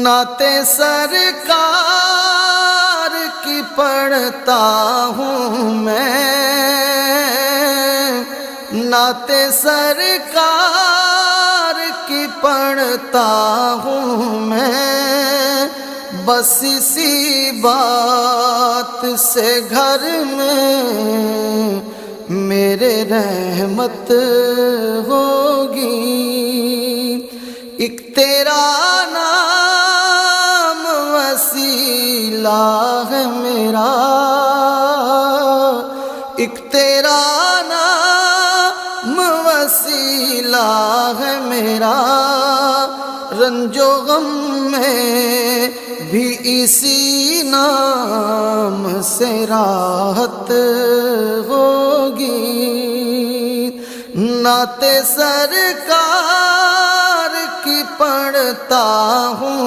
نعت سرکار کی پڑھتا ہوں میں، نعت سرکار کی پڑھتا ہوں میں، بس اسی بات سے گھر میں میرے رحمت ہوگی۔ ایک تیرا نام وسیلہ ہے میرا، ایک تیرا نام وسیلہ ہے میرا، رنج و غم میں بھی اسی نام سے راحت ہوگی۔ نعت سرکار کی پڑھتا ہوں